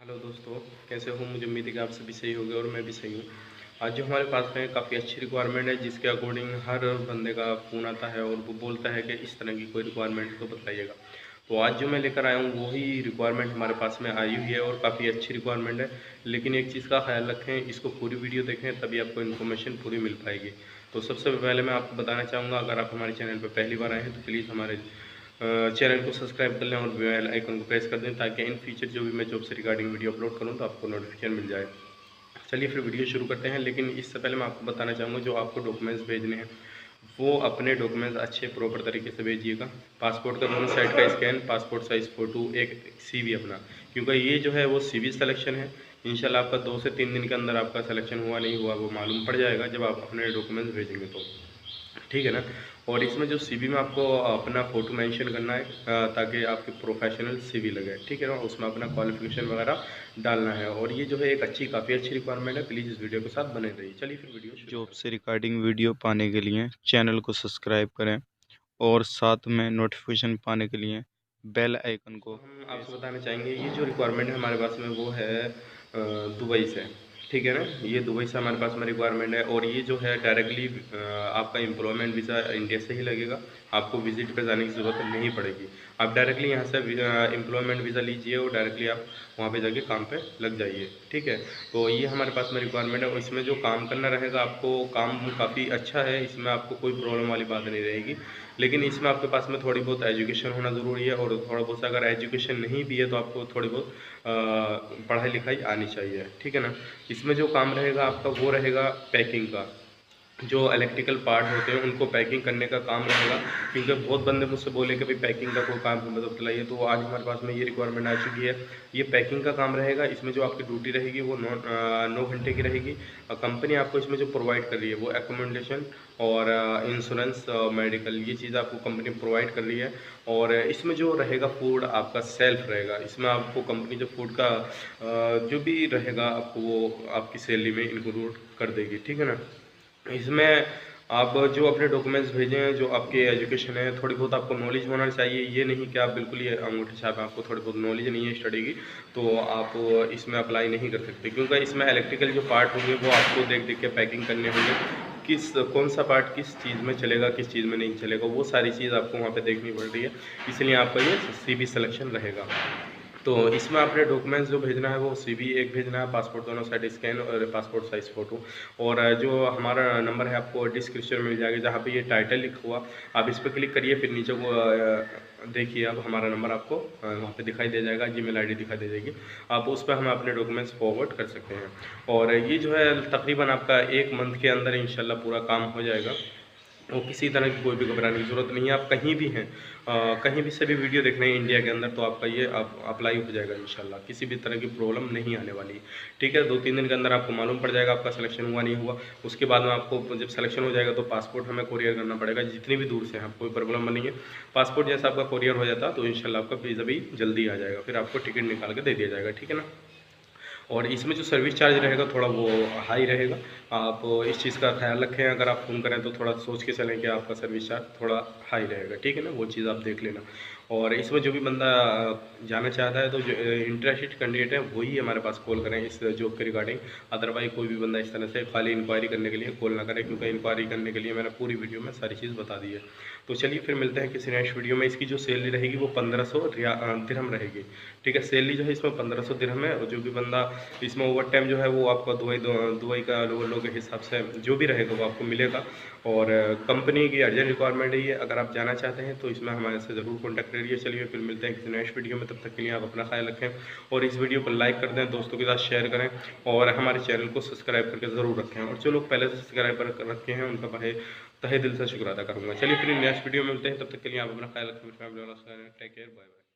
Hello दोस्तों, कैसे हो? मुझे उम्मीद है कि आप सभी सही होंगे और मैं भी सही हूँ। आज जो हमारे पास में काफ़ी अच्छी रिक्वायरमेंट है, जिसके अकॉर्डिंग हर बंदे का फ़ोन आता है और वो बोलता है कि इस तरह की कोई रिक्वायरमेंट तो बताइएगा। तो आज जो मैं लेकर आया हूँ वही रिक्वायरमेंट हमारे पास में आई हुई है और काफ़ी अच्छी रिक्वायरमेंट है। लेकिन एक चीज़ का ख्याल रखें, इसको पूरी वीडियो देखें तभी आपको इन्फॉर्मेशन पूरी मिल पाएगी। तो सबसे पहले मैं आपको बताना चाहूँगा, अगर आप हमारे चैनल पर पहली बार आए हैं तो प्लीज़ हमारे चैनल को सब्सक्राइब कर लें और बेल आइकन को प्रेस कर दें, ताकि इन फ्यूचर जो भी मैं जॉब से रिगार्डिंग वीडियो अपलोड करूं तो आपको नोटिफिकेशन मिल जाए। चलिए फिर वीडियो शुरू करते हैं। लेकिन इससे पहले मैं आपको बताना चाहूँगा, जो आपको डॉक्यूमेंट्स भेजने हैं वो अपने डॉक्यूमेंट्स अच्छे प्रॉपर तरीके से भेजिएगा। पासपोर्ट का दोनों साइड का स्कैन, पासपोर्ट साइज़ फ़ोटो, एक सीवी अपना, क्योंकि ये जो है वो सीवी सिलेक्शन है। इंशाल्लाह आपका 2 से 3 दिन के अंदर आपका सिलेक्शन हुआ नहीं हुआ वो मालूम पड़ जाएगा जब आप अपने डॉक्यूमेंट्स भेजेंगे तो। ठीक है ना? और इसमें जो सीवी में आपको अपना फ़ोटो मेंशन करना है, ताकि आपकी प्रोफेशनल सीवी लगे। ठीक है ना? उसमें अपना क्वालिफ़िकेशन वगैरह डालना है और ये जो है एक काफ़ी अच्छी रिक्वायरमेंट है। प्लीज़ इस वीडियो के साथ बने रहिए। चलिए फिर वीडियो शुरू जॉब करते से रिगार्डिंग वीडियो पाने के लिए चैनल को सब्सक्राइब करें और साथ में नोटिफिकेशन पाने के लिए बेल आइकन को हैं। तो हम प्रेस आपसे करें। बताना चाहेंगे, ये जो रिक्वायरमेंट है हमारे पास में वो है दुबई से। ठीक है ना? ये दुबई से हमारे पास में रिक्वायरमेंट है और ये जो है डायरेक्टली आपका एम्प्लॉयमेंट वीज़ा इंडिया से ही लगेगा। आपको विजिट पे जाने की ज़रूरत नहीं पड़ेगी। आप डायरेक्टली यहाँ से एम्प्लॉयमेंट वीज़ा लीजिए और डायरेक्टली आप वहाँ पे जाके काम पे लग जाइए। ठीक है? तो ये हमारे पास में रिक्वायरमेंट है और इसमें जो काम करना रहेगा आपको, काम काफ़ी अच्छा है, इसमें आपको कोई प्रॉब्लम वाली बात नहीं रहेगी। लेकिन इसमें आपके पास में थोड़ी बहुत एजुकेशन होना ज़रूरी है और थोड़ा बहुत अगर एजुकेशन नहीं भी है तो आपको थोड़ी बहुत पढ़ाई लिखाई आनी चाहिए। ठीक है ना? इसमें जो काम रहेगा आपका वो रहेगा पैकिंग का। जो इलेक्ट्रिकल पार्ट होते हैं उनको पैकिंग करने का काम रहेगा, क्योंकि बहुत बंदे मुझसे बोले कि भाई पैकिंग का कोई काम हमें तो बताइए। तो आज हमारे पास में ये रिक्वायरमेंट आ चुकी है। ये पैकिंग का काम रहेगा। इसमें जो आपकी ड्यूटी रहेगी वो 9 घंटे की रहेगी। कंपनी आपको इसमें जो प्रोवाइड कर रही है वो एकोमोडेशन और इंश्योरेंस, मेडिकल, ये चीज़ आपको कंपनी प्रोवाइड कर रही है। और इसमें जो रहेगा फूड आपका सेल्फ रहेगा। इसमें आपको कंपनी जो फूड का जो भी रहेगा आपको वो आपकी सैलरी में इंक्लूड कर देगी। ठीक है ना? इसमें आप जो अपने डॉक्यूमेंट्स भेजे हैं, जो आपके एजुकेशन है, थोड़ी बहुत आपको नॉलेज होना चाहिए। ये नहीं कि आप बिल्कुल ही अंगूठे छाप, आपको थोड़ी बहुत नॉलेज नहीं है स्टडी की तो आप इसमें अप्लाई नहीं कर सकते, क्योंकि इसमें इलेक्ट्रिकल जो पार्ट होंगे वो आपको देख देख के पैकिंग करने होंगे। कौन सा पार्ट किस चीज़ में चलेगा, किस चीज़ में नहीं चलेगा, वो सारी चीज़ आपको वहाँ पे देखनी पड़ रही है। इसलिए आपका ये सीवी सिलेक्शन रहेगा। तो इसमें आपने डॉक्यूमेंट्स जो भेजना है वो सीवी एक भेजना है, पासपोर्ट दोनों साइड स्कैन और पासपोर्ट साइज़ फ़ोटो। और जो हमारा नंबर है आपको डिस्क्रिप्शन में मिल जाएगा, जहाँ पे ये टाइटल लिखा हुआ, आप इस पर क्लिक करिए। फिर नीचे को देखिए, अब हमारा नंबर आपको वहाँ पे दिखाई दे जाएगा, जीमेल आईडी दिखाई दे जाएगी। आप उस पर हम अपने डॉक्यूमेंट्स फॉरवर्ड कर सकते हैं। और ये जो है तकरीबन आपका 1 मंथ के अंदर इंशाल्लाह पूरा काम हो जाएगा। और किसी तरह की कोई भी घबराने की ज़रूरत नहीं है। आप कहीं भी हैं, कहीं भी से भी वीडियो देख रहे हैं इंडिया के अंदर, तो आपका ये आप अप्लाई हो जाएगा इंशाल्लाह। किसी भी तरह की प्रॉब्लम नहीं आने वाली। ठीक है? 2-3 दिन के अंदर आपको मालूम पड़ जाएगा आपका सिलेक्शन हुआ नहीं हुआ। उसके बाद में आपको जब सिलेक्शन हो जाएगा तो पासपोर्ट हमें कोरियर करना पड़ेगा, जितनी भी दूर से हैं, कोई प्रॉब्लम नहीं है। पासपोर्ट जैसा आपका कोरियर हो जाता तो इंशाल्लाह आपका वीज़ा भी जल्दी आ जाएगा, फिर आपको टिकट निकाल के दे दिया जाएगा। ठीक है ना? और इसमें जो सर्विस चार्ज रहेगा थोड़ा वो हाई रहेगा। आप इस चीज़ का ख्याल रखें, अगर आप फ़ोन करें तो थोड़ा सोच के चलें कि आपका सर्विस चार्ज थोड़ा हाई रहेगा। ठीक है ना? वो चीज़ आप देख लेना। और इसमें जो भी बंदा जाना चाहता है तो जो इंटरेस्टेड कैंडिडेट है वही हमारे पास कॉल करें इस जॉब के रिगार्डिंग। अदरवाइज़ कोई भी बंदा इस तरह से खाली इंक्वायरी करने के लिए कॉल ना करें, क्योंकि इंक्वायरी करने के लिए मैंने पूरी वीडियो में सारी चीज़ बता दी है। तो चलिए फिर मिलते हैं किसी नेक्स्ट वीडियो में। इसकी जो सैलरी रहेगी वो 1500 दिरहम रहेगी। ठीक है? सैलरी जो है इसमें 1500 दिरहम है। और जो भी बंदा इसमें ओवर टाइम जो है वो आपका दुबई का लोगों के हिसाब से जो भी रहेगा वो आपको मिलेगा। और कंपनी की अर्जेंट रिक्वायरमेंट है ये। अगर आप जाना चाहते हैं तो इसमें हमारे से ज़रूर कॉन्टैक्ट करिए। चलिए फिर मिलते हैं किसी नेक्स्ट वीडियो में, तब तक के लिए आप अपना ख्याल रखें और इस वीडियो को लाइक कर दें, दोस्तों के साथ शेयर करें और हमारे चैनल को सब्सक्राइब करके ज़रूर रखें। और जो लोग पहले से सब्सक्राइब कर रखे हैं उनका तहे दिल से शुक्र अदा करूँगा। चलिए फिर नेक्स्ट वीडियो में मिलते हैं, तब तक के लिए आप अपना ख्याल रखें। Take care, bye bye.